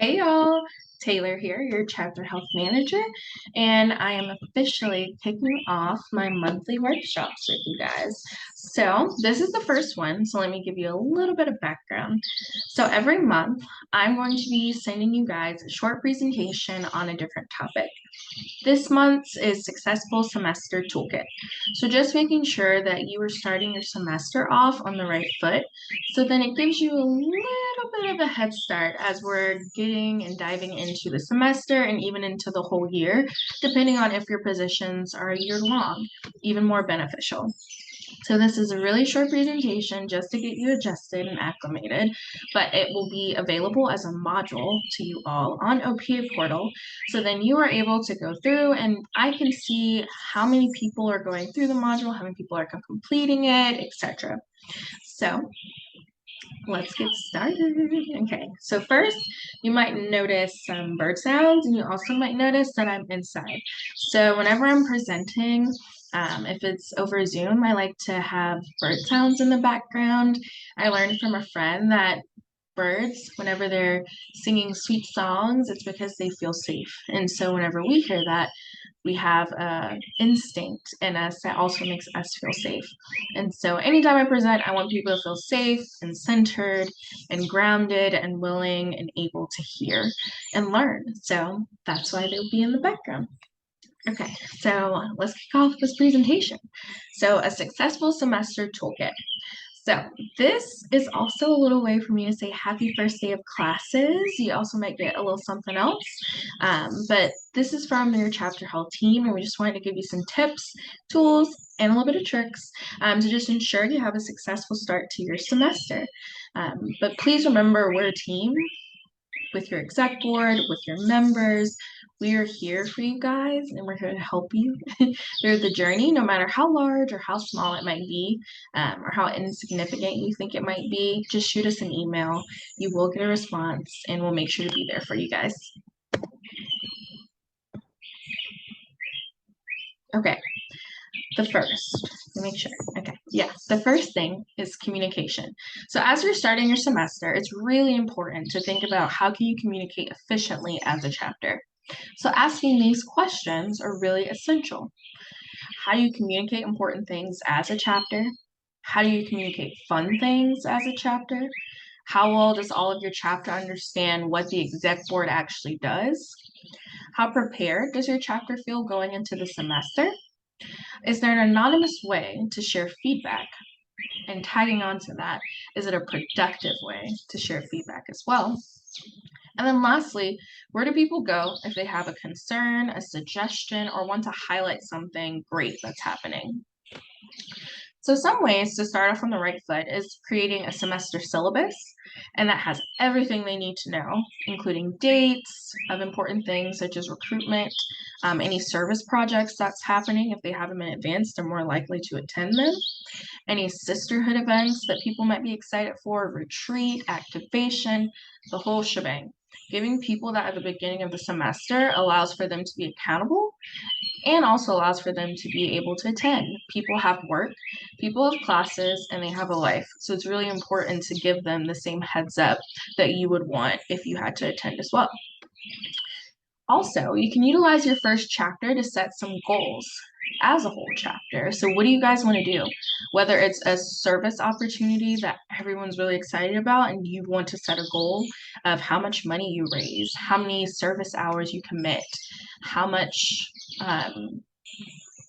Hey y'all, Taylor here, your chapter health manager, and I am officially kicking off my monthly workshops with you guys. So, this is the first one, so let me give you a little bit of background. So, every month, I'm going to be sending you guys a short presentation on a different topic. This month's is Successful Semester Toolkit. So just making sure that you are starting your semester off on the right foot. So then it gives you a little bit of a head start as we're getting and diving into the semester and even into the whole year, depending on if your positions are a year long, even more beneficial. So this is a really short presentation just to get you adjusted and acclimated, but it will be available as a module to you all on OPA portal. So then you are able to go through and I can see how many people are going through the module, how many people are completing it, etc. So let's get started. Okay, so first you might notice some bird sounds and you also might notice that I'm inside. So whenever I'm presenting, if it's over Zoom, I like to have bird sounds in the background. I learned from a friend that birds, whenever they're singing sweet songs, it's because they feel safe. And so whenever we hear that, we have a instinct in us that also makes us feel safe. And so anytime I present, I want people to feel safe and centered and grounded and willing and able to hear and learn. So that's why they'll be in the background. Okay, so let's kick off this presentation. So a successful semester toolkit. So this is also a little way for me to say happy first day of classes. You also might get a little something else. But this is from your chapter health team, and we just wanted to give you some tips, tools, and a little bit of tricks to just ensure you have a successful start to your semester. But please remember, we're a team with your exec board, with your members. We are here for you guys and we're here to help you through the journey, no matter how large or how small it might be, or how insignificant you think it might be. Just shoot us an email. You will get a response and we'll make sure to be there for you guys. Okay, the first, let me make sure. Okay, yeah, the first thing is communication. So as you're starting your semester, it's really important to think about how can you communicate efficiently as a chapter. So asking these questions are really essential. How do you communicate important things as a chapter? How do you communicate fun things as a chapter? How well does all of your chapter understand what the exec board actually does? How prepared does your chapter feel going into the semester? Is there an anonymous way to share feedback? And tagging on to that, is it a productive way to share feedback as well? And then lastly, where do people go if they have a concern, a suggestion, or want to highlight something great that's happening? So some ways to start off on the right foot is creating a semester syllabus, and that has everything they need to know, including dates of important things such as recruitment, any service projects that's happening. If they have them in advance, they're more likely to attend them. Any sisterhood events that people might be excited for, retreat, activation, the whole shebang. Giving people that at the beginning of the semester allows for them to be accountable and also allows for them to be able to attend. People have work, people have classes, and they have a life. So it's really important to give them the same heads up that you would want if you had to attend as well. Also, you can utilize your first chapter to set some goals as a whole chapter. So what do you guys want to do? Whether it's a service opportunity that everyone's really excited about and you want to set a goal of how much money you raise, how many service hours you commit, how much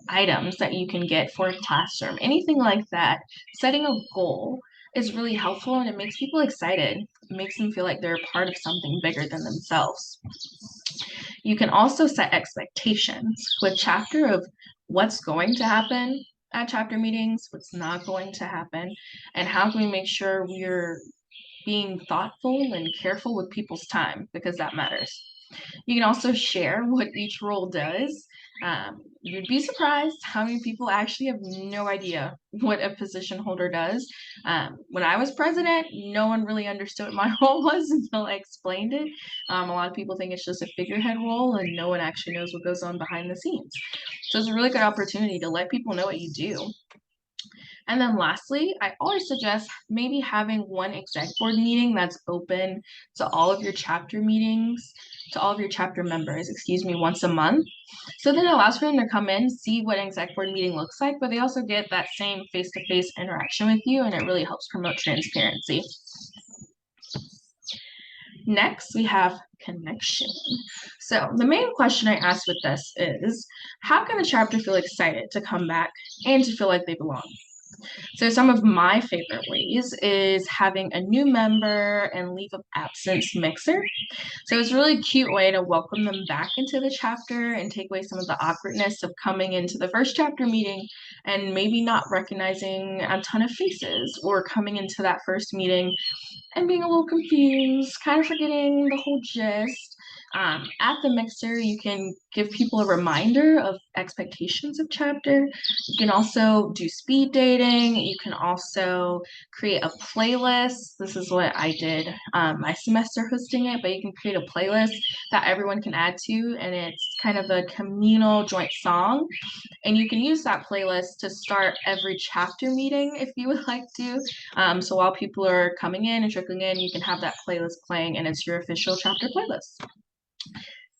items that you can get for a classroom, anything like that. Setting a goal is really helpful and it makes people excited. It makes them feel like they're a part of something bigger than themselves. You can also set expectations with chapter of what's going to happen at chapter meetings, what's not going to happen, and how can we make sure we're being thoughtful and careful with people's time because that matters. You can also share what each role does. You'd be surprised how many people actually have no idea what a position holder does. When I was president, no one really understood what my role was until I explained it. A lot of people think it's just a figurehead role and no one actually knows what goes on behind the scenes. So it's a really good opportunity to let people know what you do. And then lastly, I always suggest maybe having one exec board meeting that's open to all of your chapter meetings, to all of your chapter members, excuse me, once a month. So then it allows for them to come in, see what an exec board meeting looks like, but they also get that same face-to-face interaction with you, and it really helps promote transparency. Next, we have connection. So the main question I asked with this is, how can the chapter feel excited to come back and to feel like they belong? So some of my favorite ways is having a new member and leave of absence mixer. So it's a really cute way to welcome them back into the chapter and take away some of the awkwardness of coming into the first chapter meeting and maybe not recognizing a ton of faces, or coming into that first meeting and being a little confused, kind of forgetting the whole gist. At the mixer, you can give people a reminder of expectations of chapter. You can also do speed dating. You can also create a playlist. This is what I did my semester hosting it, but you can create a playlist that everyone can add to, and it's kind of a communal joint song. And you can use that playlist to start every chapter meeting if you would like to. So while people are coming in and trickling in, you can have that playlist playing, and it's your official chapter playlist.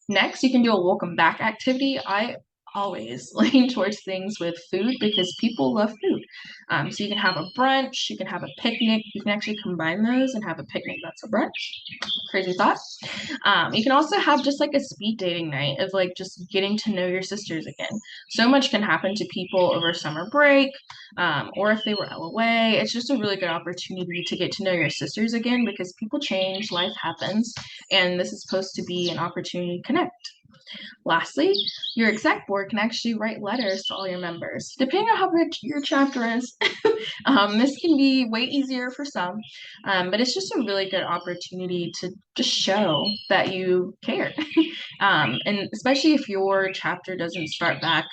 Next, you can do a welcome back activity. I always lean towards things with food because people love food. So you can have a brunch, you can have a picnic, you can actually combine those and have a picnic that's a brunch. Crazy thought. You can also have just like a speed dating night of like just getting to know your sisters again. So much can happen to people over summer break, or if they were away. It's just a really good opportunity to get to know your sisters again because people change, life happens, and this is supposed to be an opportunity to connect. Lastly, your exec board can actually write letters to all your members. Depending on how big your chapter is, this can be way easier for some, but it's just a really good opportunity to just show that you care. And especially if your chapter doesn't start back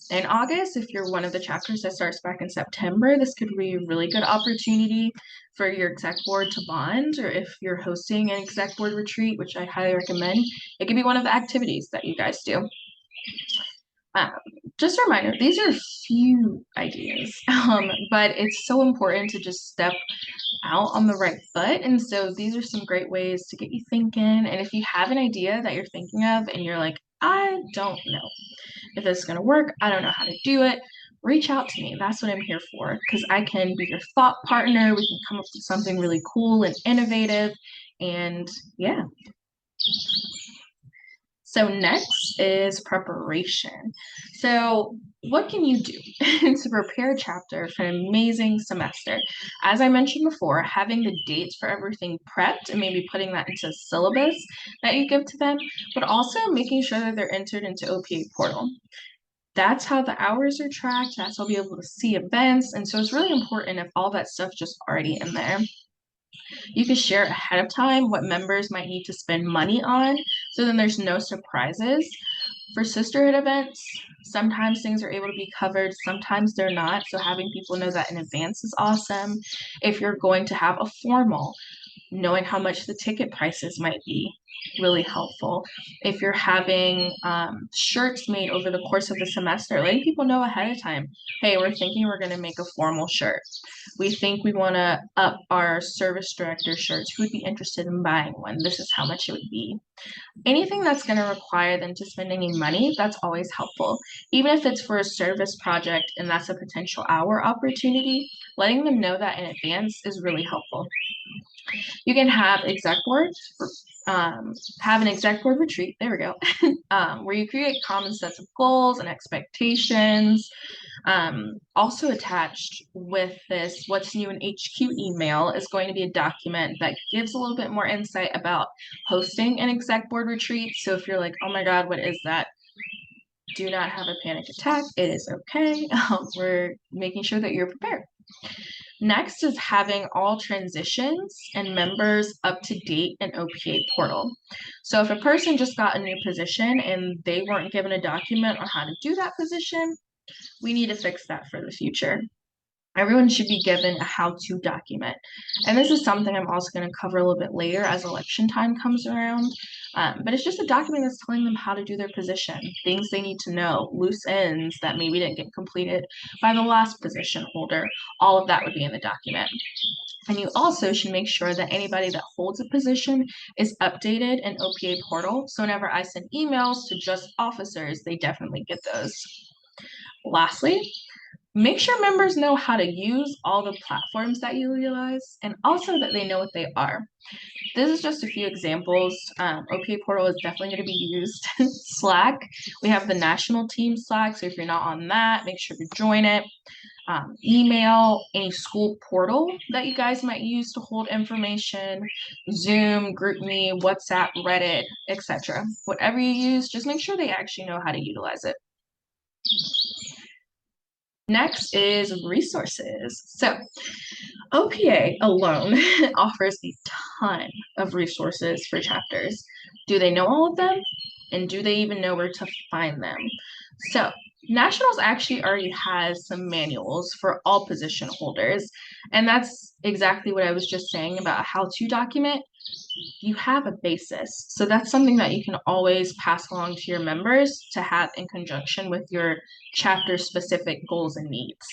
in August, if you're one of the chapters that starts back in September, this could be a really good opportunity for your exec board to bond, or if you're hosting an exec board retreat, which I highly recommend, it could be one of the activities that you guys do. Um, just a reminder, these are few ideas, but it's so important to just step out on the right foot. And so these are some great ways to get you thinking. And if you have an idea that you're thinking of and you're like, I don't know if this is going to work, I don't know how to do it, reach out to me. That's what I'm here for, because I can be your thought partner. We can come up with something really cool and innovative. And yeah. So next is preparation. So what can you do to prepare a chapter for an amazing semester? As I mentioned before, having the dates for everything prepped and maybe putting that into syllabus that you give to them, but also making sure that they're entered into OPA portal. That's how the hours are tracked. That's how we'll be able to see events. And so it's really important if all that stuff just already in there. You can share ahead of time what members might need to spend money on, so then there's no surprises. For sisterhood events, sometimes things are able to be covered, sometimes they're not. So having people know that in advance is awesome. If you're going to have a formal, knowing how much the ticket prices might be really helpful. If you're having shirts made over the course of the semester, letting people know ahead of time, hey, we're thinking we're going to make a formal shirt. We think we want to up our service director shirts. Who would be interested in buying one? This is how much it would be. Anything that's going to require them to spend any money, that's always helpful. Even if it's for a service project and that's a potential hour opportunity, letting them know that in advance is really helpful. You can have exec boards, have an exec board retreat, there we go, where you create common sets of goals and expectations. Also attached with this What's New in HQ email is going to be a document that gives a little bit more insight about hosting an exec board retreat. So if you're like, oh my God, what is that? Do not have a panic attack. It is okay. We're making sure that you're prepared. Next is having all transitions and members up to date in OPA portal. So if a person just got a new position and they weren't given a document on how to do that position, we need to fix that for the future. Everyone should be given a how-to document. And this is something I'm also going to cover a little bit later as election time comes around. But it's just a document that's telling them how to do their position, things they need to know, loose ends that maybe didn't get completed by the last position holder. All of that would be in the document. And you also should make sure that anybody that holds a position is updated in OPA portal. So whenever I send emails to just officers, they definitely get those. Lastly, make sure members know how to use all the platforms that you utilize and also that they know what they are. This is just a few examples. OPA portal is definitely going to be used. Slack, we have the national team Slack, so if you're not on that, make sure to join it. Email, any school portal that you guys might use to hold information, Zoom, GroupMe, WhatsApp, Reddit, etc. Whatever you use, just make sure they actually know how to utilize it. Next is resources. So OPA alone offers a ton of resources for chapters. Do they know all of them? And do they even know where to find them? So Nationals actually already has some manuals for all position holders. And that's exactly what I was just saying about a how-to document. You have a basis. So that's something that you can always pass along to your members to have in conjunction with your chapter specific goals and needs.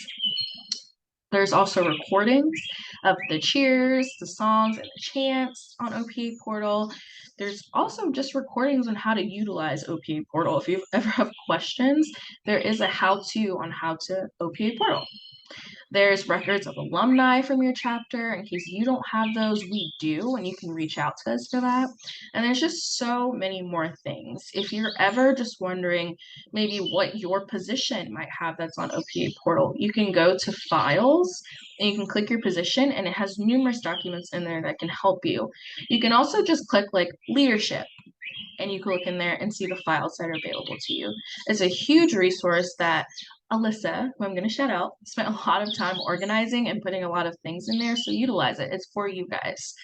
There's also recordings of the cheers, the songs, and the chants on OPA portal. There's also just recordings on how to utilize OPA portal. If you ever have questions, there is a how-to on how to OPA portal. There's records of alumni from your chapter. In case you don't have those, we do, and you can reach out to us for that. And there's just so many more things. If you're ever just wondering maybe what your position might have that's on OPA portal, you can go to files and you can click your position, and it has numerous documents in there that can help you. You can also just click like leadership, and you can look in there and see the files that are available to you. It's a huge resource that Alyssa, who I'm going to shout out, spent a lot of time organizing and putting a lot of things in there, so utilize it. It's for you guys.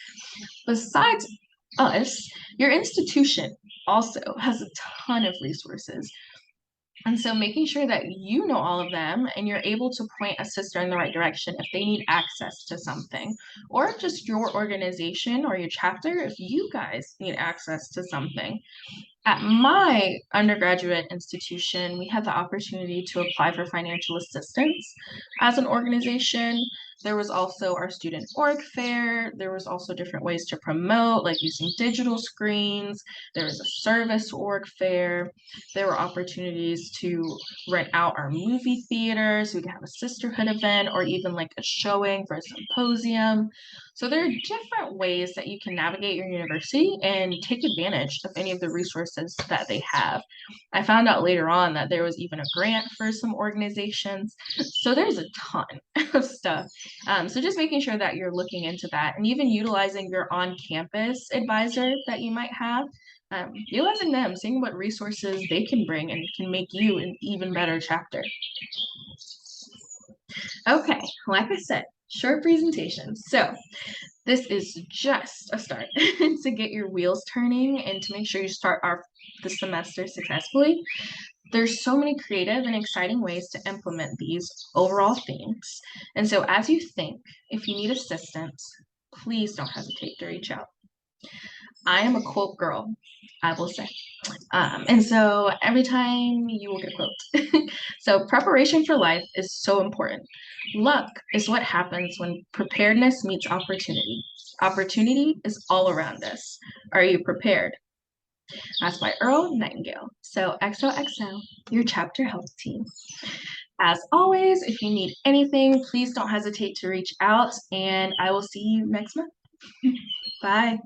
Besides us, your institution also has a ton of resources. And so making sure that you know all of them and you're able to point a sister in the right direction if they need access to something, or just your organization or your chapter if you guys need access to something. At my undergraduate institution, we had the opportunity to apply for financial assistance as an organization. There was also our student org fair. There was also different ways to promote, like using digital screens. There was a service org fair. There were opportunities to rent out our movie theater so we could have a sisterhood event or even like a showing for a symposium. So there are different ways that you can navigate your university and take advantage of any of the resources that they have. I found out later on that there was even a grant for some organizations. So there's a ton of stuff. So just making sure that you're looking into that and even utilizing your on-campus advisor that you might have. Utilizing them, seeing what resources they can bring and can make you an even better chapter. Okay, like I said, short presentation. So this is just a start to get your wheels turning and to make sure you start the semester successfully. There's so many creative and exciting ways to implement these overall themes. And so as you think, if you need assistance, please don't hesitate to reach out. I am a quote girl, I will say. And so every time you will get a quote. So preparation for life is so important. Luck is what happens when preparedness meets opportunity. Opportunity is all around us. Are you prepared? That's by Earl Nightingale. So XOXO, your chapter health team. As always, if you need anything, please don't hesitate to reach out, and I will see you next month. Bye.